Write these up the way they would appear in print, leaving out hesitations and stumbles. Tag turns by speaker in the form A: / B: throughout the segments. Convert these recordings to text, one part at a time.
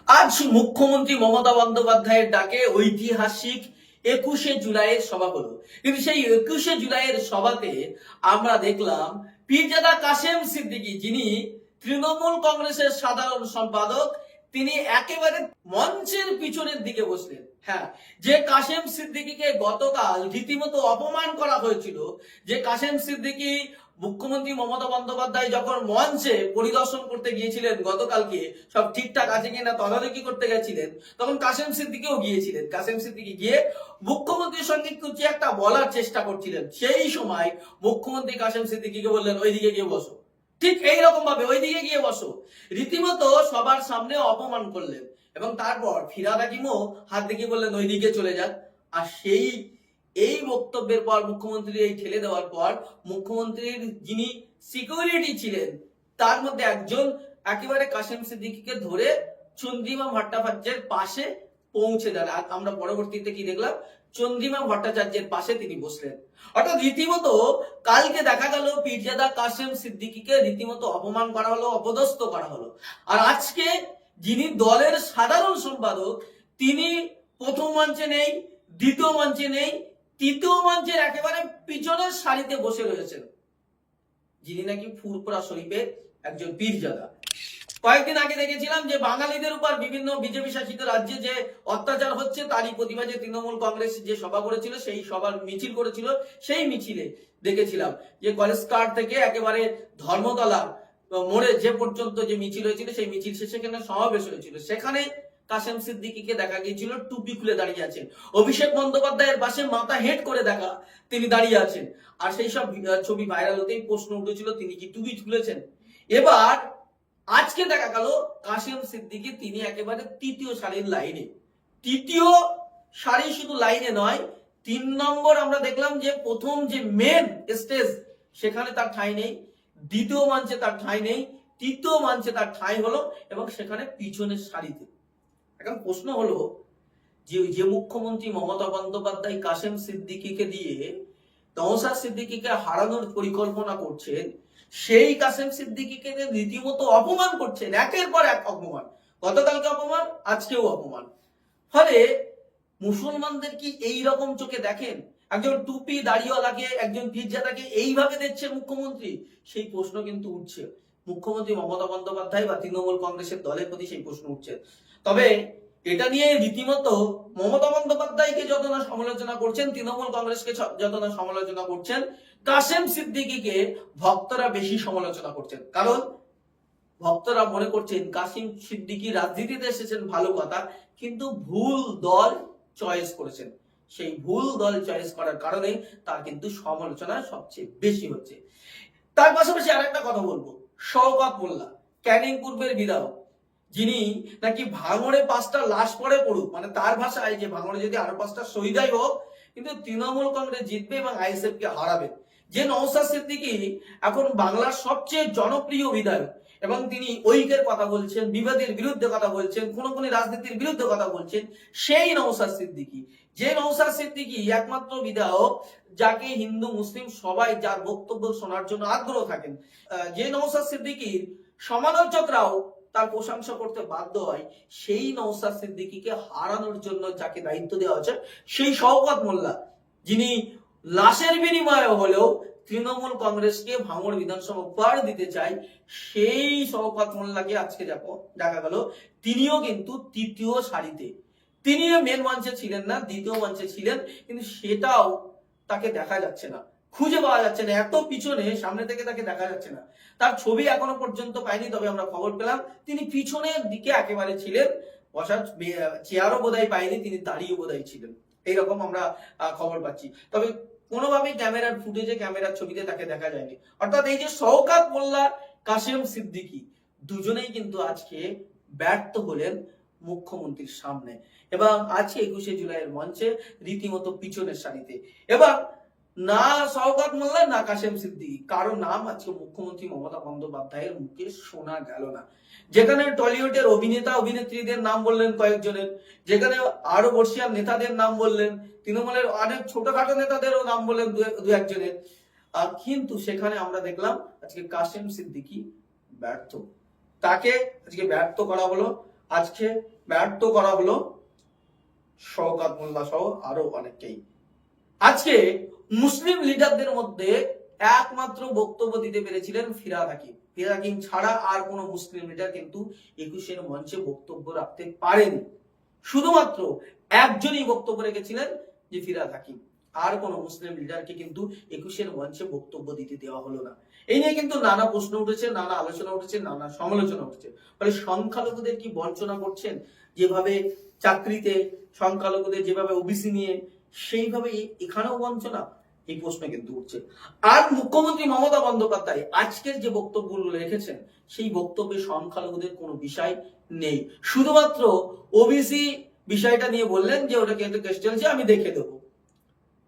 A: আজ মুখ্যমন্ত্রী মমতা বন্দ্যোপাধ্যায়ের ডাকে ঐতিহাসিক 21শে জুলাইয়ের সভা হলো। কিন্তু সেই 21শে জুলাইয়ের সভাতে আমরা দেখলাম পীরজাদা কাশেম সিদ্দিকী, যিনি তৃণমূল কংগ্রেসের সাধারণ সম্পাদক, তিনি একেবারে মঞ্চের পিছনের দিকে বসলেন। হ্যাঁ, যে কাশেম সিদ্দিকীকে গতকাল রীতিমতো অপমান করা হয়েছিল, যে কাশেম সিদ্দিকী মুখ্যমন্ত্রী মমতা বন্দ্যোপাধ্যায় যখন মঞ্চে পরিদর্শন করতে গিয়েছিলেন গতকালকে, সব ঠিকঠাক আছে কিনা তদারকি করতে গেছিলেন, তখন কাশেম সিদ্দিকীও গিয়েছিলেন। কাশেম সিদ্দিকী গিয়ে মুখ্যমন্ত্রীর সঙ্গে কিছু একটা বলার চেষ্টা করছিলেন। সেই সময় মুখ্যমন্ত্রী কাশেম সিদ্দিকীকে বললেন, ওইদিকে গিয়ে বসো। ঠিক এইরকম ভাবে ওইদিকে গিয়ে বসো, রীতিমতো সবার সামনে অপমান করলেন। এবং তারপর ফিরাদ হাকিমও হাত দেখিয়ে বললেন ওইদিকে চলে যান। আর এই বক্তব্যের পর, মুখ্যমন্ত্রী এই ঠেলে দেওয়ার পর, মুখ্যমন্ত্রীর যিনি সিকিউরিটি ছিলেন তার মধ্যে একজন একেবারে কাশেম সিদ্দিকীকে ধরে চন্দ্রিমা ভট্টাচার্যের পাশে পৌঁছে দেন। আর আমরা পরবর্তীতে কি দেখলাম, চন্দ্রিমা ভট্টাচার্যের পাশে তিনি বসলেন। অর্থাৎ রীতিমতো কালকে দেখা গেল পীরজাদা কাশেম সিদ্দিকীকে রীতিমতো অপমান করা হলো, অপদস্থ করা হলো। আর আজকে যিনি দলের সাধারণ সম্পাদক, তিনি প্রথম মঞ্চে নেই, দ্বিতীয় মঞ্চে নেই, তৃতীয় মঞ্চের একেবারে পিছনের সারিতে বসে রয়েছেন যিনি নাকি ফুরপুরা শরীফের একজন পীরজাদা। কয়েকদিন আগে দেখেছিলাম যে বাঙালিদের উপর বিভিন্ন বিজেপি শাসিত রাজ্যে যে অত্যাচার হচ্ছে তারই প্রতিবাদে তৃণমূল কংগ্রেস যে সভা করেছিল, সেই সভার মিছিল করেছিল। সেই মিছিলে দেখেছিলাম যে কলেজ স্কয়ার থেকে একেবারে ধর্মতলা মোড়ে যে পর্যন্ত যে মিছিল হয়েছিল, সেই মিছিল শেষে সেখানে সমাবেশ হয়েছিল। সেখানে কাশেম সিদ্দিকীকে দেখা গিয়েছিল টুপি খুলে দাঁড়িয়ে আছেন। অভিষেক বন্দ্যোপাধ্যায়ের পাশে মাথা হেট করে তিনি দাঁড়িয়ে আছেন। আর সেই সব ছবি ভাইরাল হতেই প্রশ্ন উঠেছিল তিনি কি টুপি খুলেছেন। এবার আজকে দেখা গেল কাশেম সিদ্দিকী তিনি একেবারে তৃতীয় সারির লাইনে, তৃতীয় সারি শুধু লাইনে নয়, 3 নম্বর আমরা দেখলাম যে প্রথম যে মেন স্টেজ সেখানে তার ঠাঁই নেই, দ্বিতীয় মঞ্চে তার ঠাঁই নেই, তৃতীয় মঞ্চে তার ঠাঁই হলো এবং সেখানে পিছনের সারিতে। এখন প্রশ্ন হলো যে মুখ্যমন্ত্রী মমতা বন্দ্যোপাধ্যায় কাশেম সিদ্দিকীকে দিয়ে নওশাদ সিদ্দিকীকে হারানোর পরিকল্পনা করছেন, সেই কাশেম সিদ্দিকীকে রীতিমতো অপমান করছেন, একের পর এক অপমান। গতকালকে অপমান, আজকেও অপমান। ফলে মুসলমানদের কি এই রকম চোখে দেখেন? একজন টুপি দাড়িওয়ালাকে, একজন পীরজাদাকে এইভাবে দেখছে মুখ্যমন্ত্রী? সেই প্রশ্ন কিন্তু উঠছে মুখ্যমন্ত্রী মমতা বন্দ্যোপাধ্যায় বা তৃণমূল কংগ্রেসের দলের প্রতি, সেই প্রশ্ন উঠছে। তবে এটা নিয়ে রীতিমতো মমতা বন্দ্যোপাধ্যায়কে যত না সমালোচনা করছেন, তৃণমূল কংগ্রেসকে যত না সমালোচনা করছেন, কাশেম সিদ্দিকীকে ভক্তরা বেশি সমালোচনা করছেন। কারণ ভক্তরা মনে করছেন কাশেম সিদ্দিকী রাজনীতিতে এসেছেন ভালো কথা, কিন্তু ভুল দল চয়েস করেছেন। সেই ভুল দল চয়েস করার কারণে তার কিন্তু সমালোচনা সবচেয়ে বেশি হচ্ছে। তার পাশাপাশি আরেকটা কথা বলবো, শওকত মোল্লা, ক্যানিং পূর্বের বিধায়ক, যিনি নাকি ভাঙড়ে 5টা লাশ পড়ে পড়ুক, মানে তার ভাষায় যে ভাঙড়ে যদি আরো 5টা শহীদাই হোক, কিন্তু তৃণমূল কংগ্রেস জিতবে এবং আইএসএফ কে হারাবে। যে নওশাদ সিদ্দিকী এখন বাংলার সবচেয়ে জনপ্রিয় বিধায়ক এবং তিনি ঐক্যের কথা বলছেন, বিবাদের বিরুদ্ধে কথা বলছেন, খুনোখুনি রাজনীতির বিরুদ্ধে কথা বলছেন, সেই নওশাদ সিদ্দিকী, যে নওশাদ সিদ্দিকী একমাত্র বিধায়ক যাকে হিন্দু মুসলিম সবাই যার বক্তব্য শোনার জন্য আগ্রহ থাকেন, যে নওশাদ সিদ্দিকীর সমালোচকরাও তার প্রশংসা করতে বাধ্য হয়, সেই নওশাদ সিদ্দিকীকে হারানোর জন্য যাকে দায়িত্ব দেওয়া হচ্ছে সেই শওকত মোল্লা, যিনি লাশের বিনিময়ে হলেও তৃণমূল কংগ্রেসকে ভাঙড় বিধানসভা উপহার দিতে চায়, সেই শওকত মোল্লাকে আজকে দেখা গেল তিনিও কিন্তু তৃতীয় সারিতে, তিনিও মেন মঞ্চে ছিলেন না, দ্বিতীয় মঞ্চে ছিলেন, কিন্তু সেটাও তাকে দেখা যাচ্ছে না, খুঁজে পাওয়া যাচ্ছে না, এত পিছনে, সামনে থেকে তাকে দেখা যাচ্ছে না। তার ছবি এখনো পর্যন্ত পাইনি, তবে আমরা খবর পেলাম তিনি পিছনের দিকে একেবারে ছিলেন, বসার চেয়ারও বোধহয় পাইনি, তিনি দাঁড়িয়ে বোধহয় ছিলেন, এইরকম আমরা খবর পাচ্ছি। তবে কোনোভাবেই ক্যামেরার ফুটেজে, ক্যামেরার ছবিতে তাকে দেখা যায়নি। অর্থাৎ এই যে শওকত মোল্লা, কাশেম সিদ্দিকী, দুজনেই কিন্তু আজকে ব্যর্থ হলেন মুখ্যমন্ত্রীর সামনে এবং আজকে 21শে জুলাইয়ের মঞ্চে রীতিমতো পিছনের সারিতে। এবং না শওকত মোল্লা না কাশেম সিদ্দিকী কারো নাম আজকে মুখ্যমন্ত্রী মমতা বন্দ্যোপাধ্যায়ের মুখে শোনা গেল না। যেখানে টলিউডের অভিনেতা অভিনেত্রীদের নাম বললেন কয়েকজনের, যেখানে আরো বর্ষিয়ান নেতাদের নাম বললেন, তৃণমূলের অনেক ছোটখাটো নেতাদেরও নাম বললেন দু একজনের, কিন্তু সেখানে আমরা দেখলাম আজকে কাশেম সিদ্দিকী ব্যর্থ, তাকে আজকে ব্যর্থ করা হলো। আজকে ব্যর্থ করা হলো শওকত মোল্লা সহ আরো অনেককেই। আজকে মুসলিম লিডারদের মধ্যে একমাত্র বক্তব্য দিতে পেরেছিলেন ফিরহাদ হাকিম। ফিরহাদ হাকিম ছাড়া আর কোন মুসলিম লিডার কিন্তু 21-এর মঞ্চে বক্তব্য রাখতে পারেনি। শুধুমাত্র একজনই বক্তব্য রেখেছিলেন, যে ফিরহাদ হাকিম। আর কোন মুসলিম লিডারকে কিন্তু 21-এর মঞ্চে বক্তব্য দিতে দেওয়া হলো না। এই নিয়ে কিন্তু নানা প্রশ্ন উঠেছে, নানা আলোচনা উঠেছে, নানা সমালোচনা উঠেছে। ফলে সংখ্যালঘুদের কি বঞ্চনা করছেন, যেভাবে চাকরিতে সংখ্যালঘুদের যেভাবে ওবিসি নিয়ে, সেইভাবে এখানেও বঞ্চনা, এই প্রশ্ন কিন্তু উঠছে। আর মুখ্যমন্ত্রী মমতা বন্দ্যোপাধ্যায় আজকের যে বক্তব্যগুলো রেখেছেন, সেই বক্তব্যে সংখ্যালঘুদের কোনো বিষয় নেই। শুধুমাত্র ওবিসি বিষয়টা নিয়ে বললেন যে ওটা কিন্তু কেস চলছে, আমি দেখে দেবো,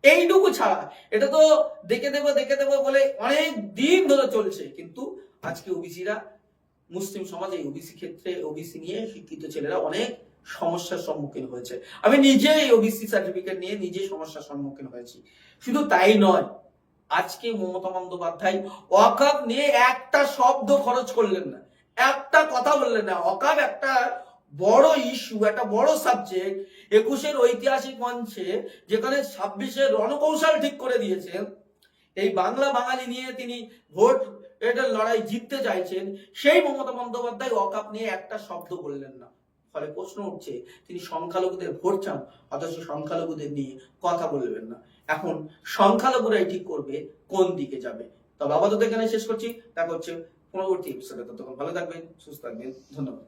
A: এইটুকু ছাড়া। এটা তো দেখে দেবো বলে অনেক দিন ধরে চলছে, কিন্তু আজকে ওবিসিরা, মুসলিম সমাজে ওবিসি ক্ষেত্রে, ওবিসি নিয়ে শিক্ষিত ছেলেরা অনেক সমস্যার সম্মুখীন হয়েছে। আমি নিজেই ওবিসি সার্টিফিকেট নিয়ে নিজে সমস্যার সম্মুখীন হয়েছি। শুধু তাই নয়, আজকে মমতা বন্দ্যোপাধ্যায় ওয়াকফ নিয়ে একটা শব্দ খরচ করলেন না, একটা কথা বললেন না। ওয়াকফ একটা বড় ইস্যু, একটা বড় সাবজেক্ট। 21-এর ঐতিহাসিক মঞ্চে, যেখানে 26-এর রণকৌশল ঠিক করে দিয়েছেন, এই বাংলা বাঙালি নিয়ে তিনি ভোট এটার লড়াই জিততে চাইছেন, সেই মমতা বন্দ্যোপাধ্যায় ওয়াকফ নিয়ে একটা শব্দ বললেন না। ফলে প্রশ্ন উঠছে, তিনি সংখ্যালঘুদের ভোট চান, অথচ সংখ্যালঘুদের নিয়ে কথা বলবেন না। এখন সংখ্যালঘুরাই ঠিক করবে কোন দিকে যাবে। তবে আপাতত এখানে শেষ করছি, দেখা হচ্ছে পরবর্তী এপিসোডে। ততক্ষণ ভালো থাকবেন, সুস্থ থাকবেন, ধন্যবাদ।